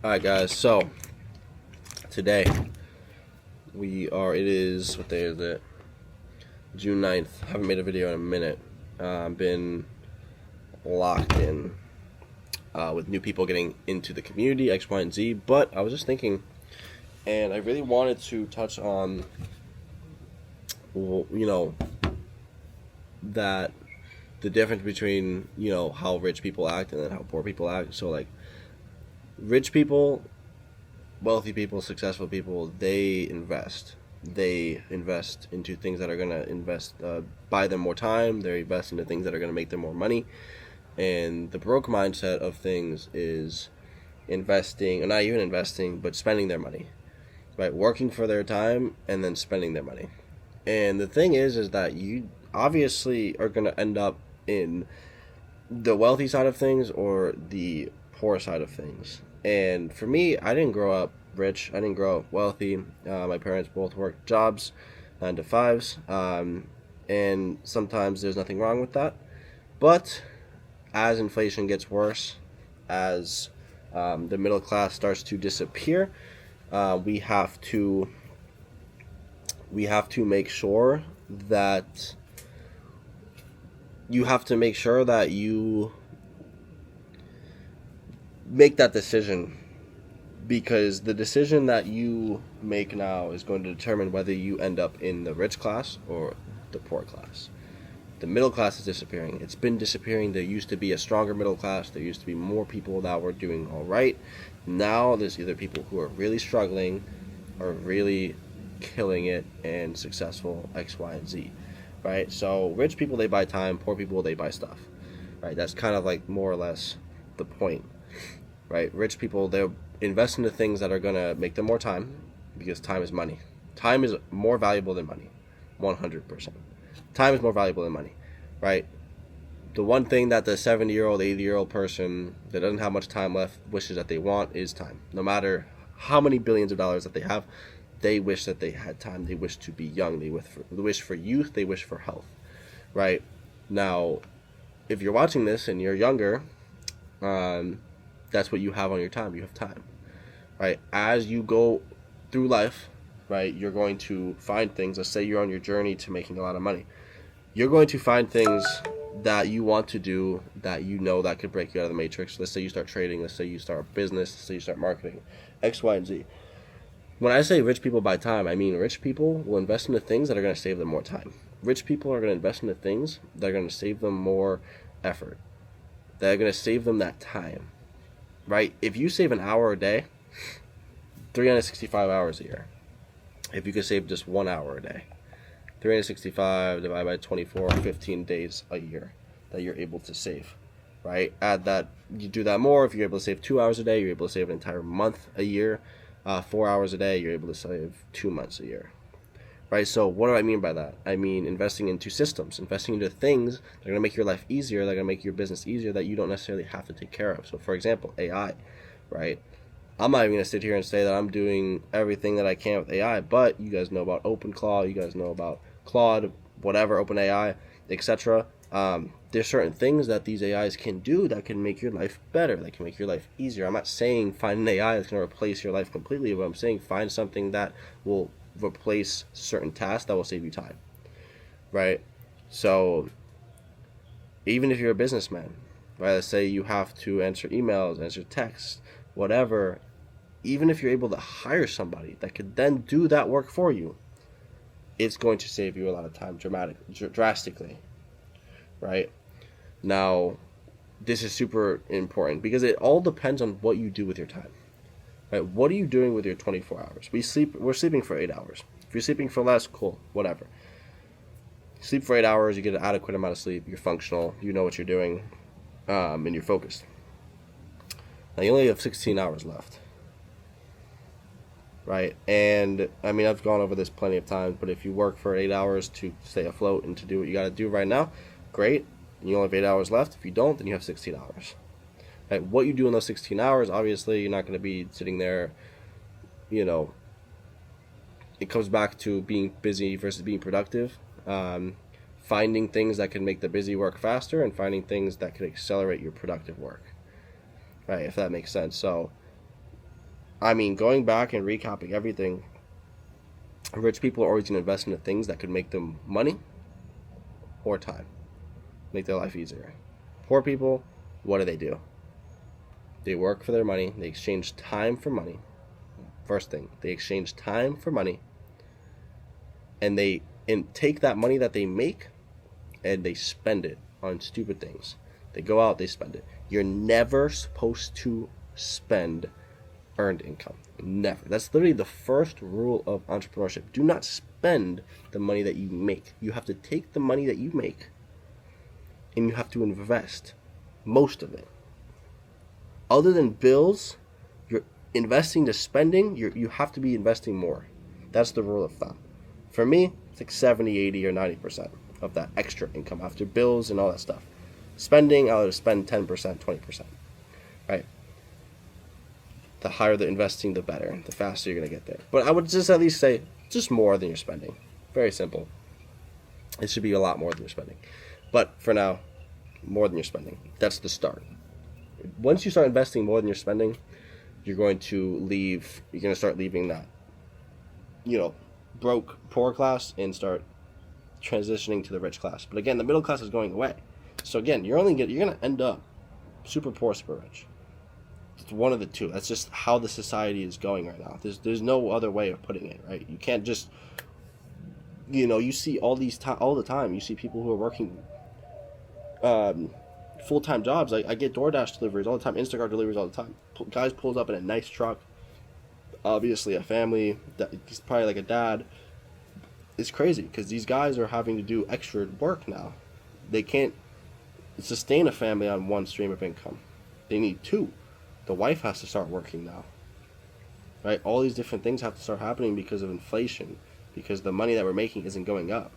Alright guys, so today it is, what day is it? June 9th. Haven't made a video in a minute. Been locked in with new people getting into the community, X, Y, and Z, but I was just thinking, and I really wanted to touch on, that the difference between, how rich people act and then how poor people act. So like, rich people, wealthy people, successful people, they invest. They invest into things that are going to buy them more time. They invest into things that are going to make them more money. And the broke mindset of things is investing, or not even investing, but spending their money, right? Working for their time and then spending their money. And the thing is that you obviously are going to end up in the wealthy side of things or the poor side of things. And for me, I didn't grow up rich. I didn't grow up wealthy. My parents both worked jobs, 9 to 5s, and sometimes there's nothing wrong with that. But as inflation gets worse, as the middle class starts to disappear, we have to make sure that you make that decision, because the decision that you make now is going to determine whether you end up in the rich class or the poor class. The middle class is disappearing. It's been disappearing. There used to be a stronger middle class. There used to be more people that were doing all right. Now there's either people who are really struggling or really killing it and successful, X, Y, and Z, right? So rich people, they buy time. Poor people, they buy stuff, right? That's kind of like more or less the point, right? Rich people, they'll invest into things that are going to make them more time, because time is money. Time is more valuable than money, 100%. Time is more valuable than money, right? The one thing that the 70-year-old, 80-year-old person that doesn't have much time left wishes that they want is time. No matter how many billions of dollars that they have, they wish that they had time. They wish to be young. They wish for youth. They wish for health, right? Now, if you're watching this and you're younger, that's what you have on your time. You have time, right? As you go through life, right, you're going to find things. Let's say you're on your journey to making a lot of money. You're going to find things that you want to do that that could break you out of the matrix. Let's say you start trading. Let's say you start a business. Let's say you start marketing, X, Y, and Z. When I say rich people buy time, I mean rich people will invest into things that are going to save them more time. Rich people are going to invest into things that are going to save them more effort, that are going to save them that time, right? If you save an hour a day, 365 hours a year. If you could save just 1 hour a day, 365 divided by 24, 15 days a year that you're able to save, right? Add that, you do that more. If you're able to save 2 hours a day, you're able to save an entire month a year. 4 hours a day, you're able to save 2 months a year, right? So what do I mean by that? I mean investing into systems, investing into things that are going to make your life easier, that are going to make your business easier, that you don't necessarily have to take care of. So for example, AI, right? I'm not even going to sit here and say that I'm doing everything that I can with AI, but you guys know about OpenClaw, you guys know about Claude, whatever, OpenAI, etc. There's certain things that these AIs can do that can make your life better, that can make your life easier. I'm not saying find an AI that's going to replace your life completely, but I'm saying find something that will replace certain tasks that will save you time, right? So even if you're a businessman, right, let's say you have to answer emails, answer texts, whatever, even if you're able to hire somebody that could then do that work for you, it's going to save you a lot of time drastically, right? Now, this is super important because it all depends on what you do with your time, right? What are you doing with your 24 hours? We're sleeping for 8 hours. If you're sleeping for less, cool, whatever. Sleep for 8 hours, you get an adequate amount of sleep, you're functional, you know what you're doing, and you're focused. Now, you only have 16 hours left, right? And I mean, I've gone over this plenty of times, but if you work for 8 hours to stay afloat and to do what you got to do right now, great. You only have 8 hours left. If you don't, then you have 16 hours. Right? What you do in those 16 hours, obviously, you're not going to be sitting there, it comes back to being busy versus being productive. Finding things that can make the busy work faster and finding things that can accelerate your productive work, right? If that makes sense. So I mean, going back and recapping everything, rich people are always going to invest into things that could make them money or time, make their life easier. Poor people, what do? They work for their money. They exchange time for money. First thing, they exchange time for money, and they take that money that they make and they spend it on stupid things. They go out, they spend it. You're never supposed to spend earned income. Never. That's literally the first rule of entrepreneurship. Do not spend the money that you make. You have to take the money that you make and you have to invest most of it. Other than bills, you're investing to spending, you have to be investing more. That's the rule of thumb. For me, it's like 70, 80, or 90% of that extra income after bills and all that stuff. Spending, I'll spend 10%, 20%, right? The higher the investing, the better. The faster you're going to get there. But I would just at least say just more than you're spending. Very simple. It should be a lot more than you're spending. But for now, more than you're spending. That's the start. Once you start investing more than you're spending, you're going to start leaving that, broke, poor class and start transitioning to the rich class. But again, the middle class is going away. So again, you're going to end up super poor, super rich. It's one of the two. That's just how the society is going right now. There's no other way of putting it, right? You can't just, you see all the time. You see people who are working full-time jobs. I get DoorDash deliveries all the time, Instacart deliveries all the time. Guys pulls up in a nice truck, obviously a family, he's probably like a dad. It's crazy because these guys are having to do extra work now. They can't sustain a family on one stream of income. They need two. The wife has to start working now, right? All these different things have to start happening because of inflation, because the money that we're making isn't going up,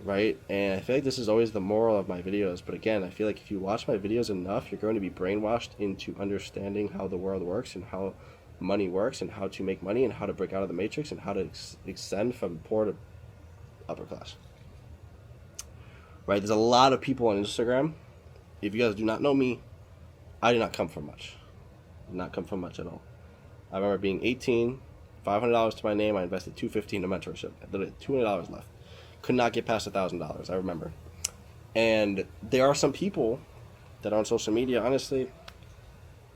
right? And I feel like this is always the moral of my videos, but again, I feel like if you watch my videos enough, you're going to be brainwashed into understanding how the world works and how money works and how to make money and how to break out of the matrix and how to extend from poor to upper class, right? There's a lot of people on Instagram. If you guys do not know me, I did not come from much. Did not come from much at all. I remember being 18, $500 to my name. I invested $250 into mentorship. I literally $200 left. Could not get past $1,000. I remember. And there are some people that are on social media. Honestly,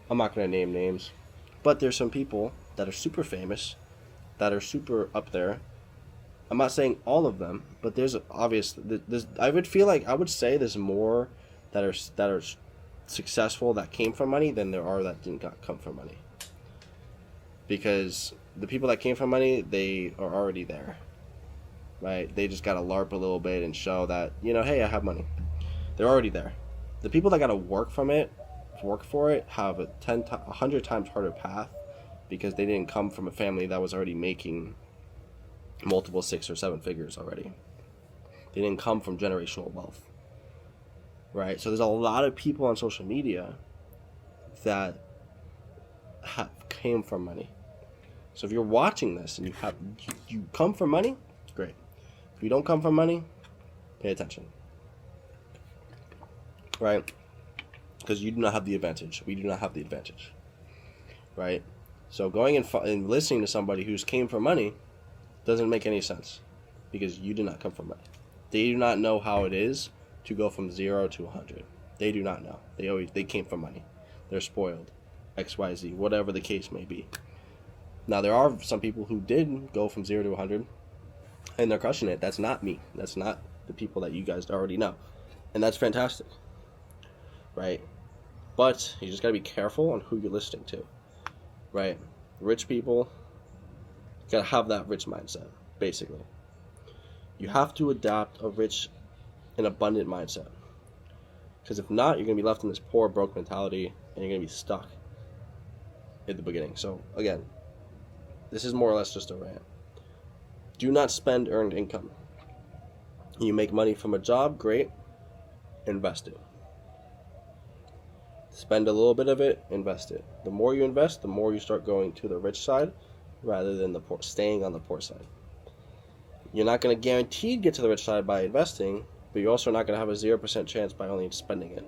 I'm not going to name names, but there's some people that are super famous, that are super up there. I'm not saying all of them, but there's I would say there's more that are successful that came from money than there are that didn't come from money. Because the people that came from money, they are already there, right? They just got to LARP a little bit and show that, hey, I have money. They're already there. The people that got to work for it have a 100 times harder path because they didn't come from a family that was already making multiple 6 or 7 figures already. They didn't come from generational wealth. Right, so there's a lot of people on social media that came from money. So if you're watching this and you come from money, great. If you don't come from money, pay attention. Right, because you do not have the advantage. We do not have the advantage. Right, so going and listening to somebody who's came from money doesn't make any sense because you did not come from money. They do not know how it is to go from 0 to 100. They do not know. They came from money. They're spoiled. XYZ, whatever the case may be. Now there are some people who did go from 0 to 100 and they're crushing it. That's not me. That's not the people that you guys already know. And that's fantastic. Right? But you just gotta be careful on who you're listening to. Right? Rich people gotta have that rich mindset, basically. You have to adopt an abundant mindset. Because if not, you're going to be left in this poor, broke mentality, and you're going to be stuck at the beginning. So, again, this is more or less just a rant. Do not spend earned income. You make money from a job, great, invest it. Spend a little bit of it, invest it. The more you invest, the more you start going to the rich side rather than staying on the poor side. You're not going to guaranteed get to the rich side by investing, but you're also not going to have a 0% chance by only spending it.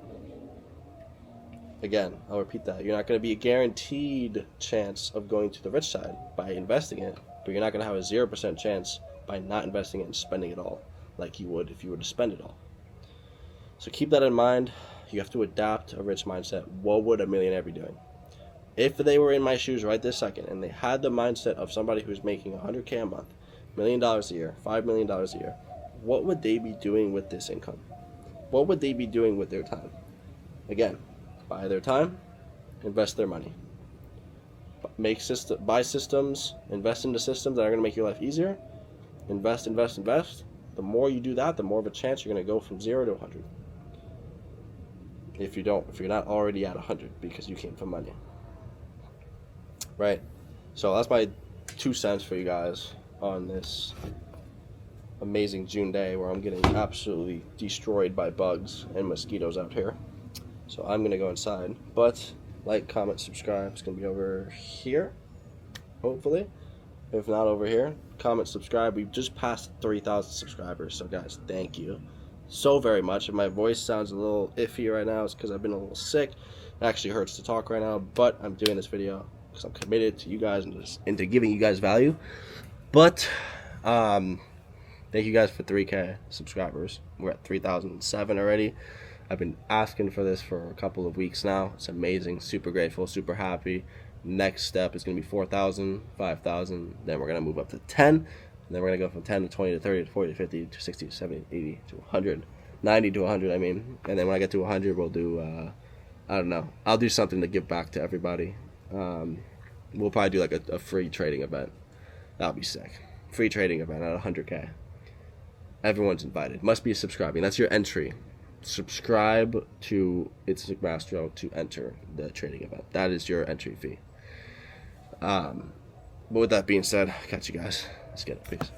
Again, I'll repeat that. You're not going to be a guaranteed chance of going to the rich side by investing it, but you're not going to have a 0% chance by not investing it and spending it all like you would if you were to spend it all. So keep that in mind. You have to adapt a rich mindset. What would a millionaire be doing? If they were in my shoes right this second and they had the mindset of somebody who's making $100K a month, $1 million a year, $5 million a year, what would they be doing with this income? What would they be doing with their time? Again, buy their time, invest their money. Buy systems, invest into systems that are going to make your life easier. Invest. The more you do that, the more of a chance you're going to go from 0 to 100. If you're not already at 100 because you came from money. Right? So that's my 2 cents for you guys on this amazing June day where I'm getting absolutely destroyed by bugs and mosquitoes out here. So I'm going to go inside. But like, comment, subscribe. It's going to be over here, hopefully. If not over here, comment, subscribe. We've just passed 3,000 subscribers. So guys, thank you so very much. If my voice sounds a little iffy right now, it's because I've been a little sick. It actually hurts to talk right now. But I'm doing this video because I'm committed to you guys and to giving you guys value. But thank you guys for 3K subscribers. We're at 3,007 already. I've been asking for this for a couple of weeks now. It's amazing. Super grateful. Super happy. Next step is going to be 4,000, 5,000. Then we're going to move up to 10. And then we're going to go from 10 to 20 to 30 to 40 to 50 to 60 to 70 to 80 to 100. 90 to 100, I mean. And then when I get to 100, we'll do, I don't know. I'll do something to give back to everybody. We'll probably do like a free trading event. That'll be sick. Free trading event at 100K. Everyone's invited. Must be subscribing. That's your entry. Subscribe to It's Mastro to enter the trading event. That is your entry fee. But with that being said, catch you guys. Let's get it. Peace.